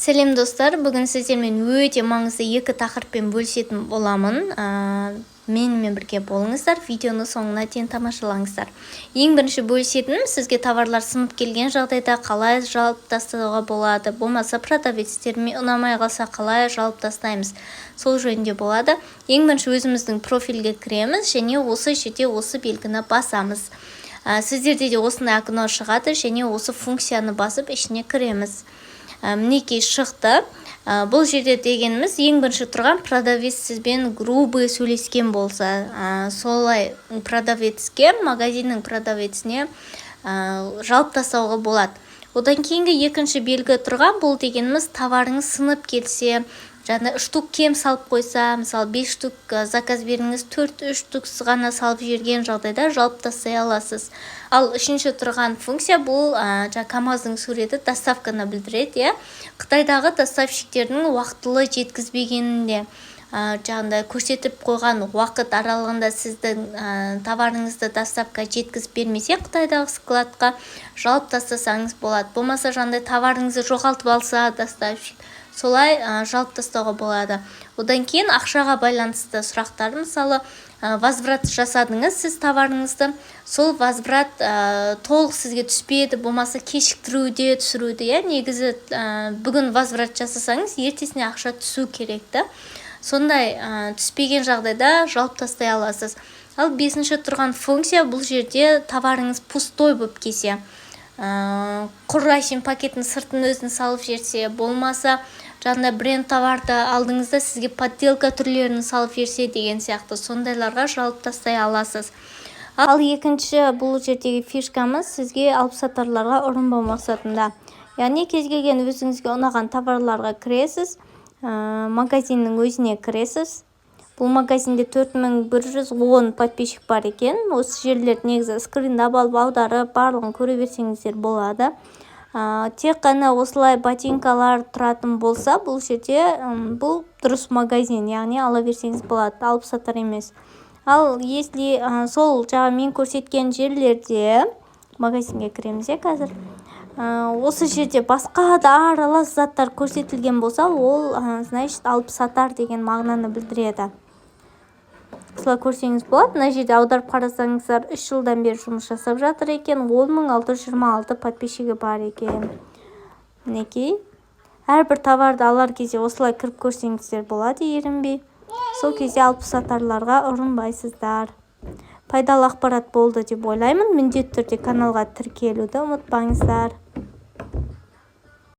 Сәлем достар, бүгін сіздермен өте маңызды екі тақырыппен бөлісетін боламын. Менімен бірге болыңыздар, видеоны соңына дейін тамашалаңыздар. Ең бірінші бөлісетінім сізге товарлар сынып келген жағдайда қалай жауып тастауға болады, болмаса продавецтермен ұнамай қалса қалай жауып тастаймыз, сол жөнінде болады. Ең бірінші өзіміздің профильге кіреміз және осы жерде осы белгіні басамыз. Сіздерде де осындай окно шығады және осы функцияны басып ішіне кіреміз. Мінекей шықты. Бұл жерде дегеніміз ең бірінші тұрған продавец сізбен грубый сөйлескен болса, солай продавецке, магазиннің продавеціне жауып тастауға болады. Одан кейінгі екінші белгі тұрған бұл дегеніміз товарыңыз сынып келсе, жаңа 3 штук кем салып қойса, мысалы 5 штук заказ беріңіз, 4-3 штук ғана салып жіберген жағдайда жауып тастай аласыз. Ал үшінші тұрған функция бұл КамАЗдың суреті доставканы білдіреді. Қытайдағы доставщиктердің уақытылы жеткізбегенінде жаңағыдай көрсетіп қойған уақыт аралығында сіздің товарыңызды доставка жеткізіп бермесе, Қытайдағы складқа жауып тастасаңыз болады. Болмаса жаңағыдай товарыңызды жоғалтып алса доставщик, солай жауып тастауға болады. Одан кейін ақшаға байланысты сұрақтар, мысалы возврат жасадыңыз сіз товарыңызды, сол возврат толық сізге түспеді, болмаса кешіктіруде түсіруде. Негізі бүгін возврат жасасаңыз, ертесіне ақша түсу керекті. Сондай түспеген жағдайда жауып тастай аласыз. Ал 5-ші тұрған функция бұл жерде товарыңыз пустой болып келсе, құр пакеттің сыртын өзін салып жерсе, болмаса жаңағыдай бренд товарды алдыңызда сізге подделка түрлерін салып жерсе деген сияқты сондайларға жауып тастай аласыз. Ал екінші бұл жердегі фишкамыз сізге алыпсатарларға ұрынбау мақсатында. Яғни кез келген өзіңізге ұнаған товарларға кіресіз, магазиннің өзіне кіресіз. Бұл магазинде 4110 подписчик бар екен. Осы жерлерді негізі скриндап алып аударып барлығын көре берсеңіздер болады. Тек қана осылай ботинкалар тұратын болса, бұл жерде бұл дұрыс магазин, яғни ала берсеңіз болады, алыпсатар емес. Ал если сол жаңа мен көрсеткен жерлерде магазинге кіреміз қазір. Осы жерде басқа да аралас заттар көрсетілген болса, ол значит алыпсатар деген мағынаны білдіреді. Солай көрсеңіз болады. Мына жерде аударып қарасаңыздар 3 жылдан бері жұмыс жасап жатыр екен. 10626 подписчигі бар екен. Мінекей. Әрбір товарды алар кезде осылай кіріп көрсеңіздер болады, ерінбей. Сол кезде алыпсатарларға ұрынбайсыздар. Пайдалы ақпарат болды деп ойлаймын. Міндетті түрде каналға тіркелуді ұмытпаңыздар.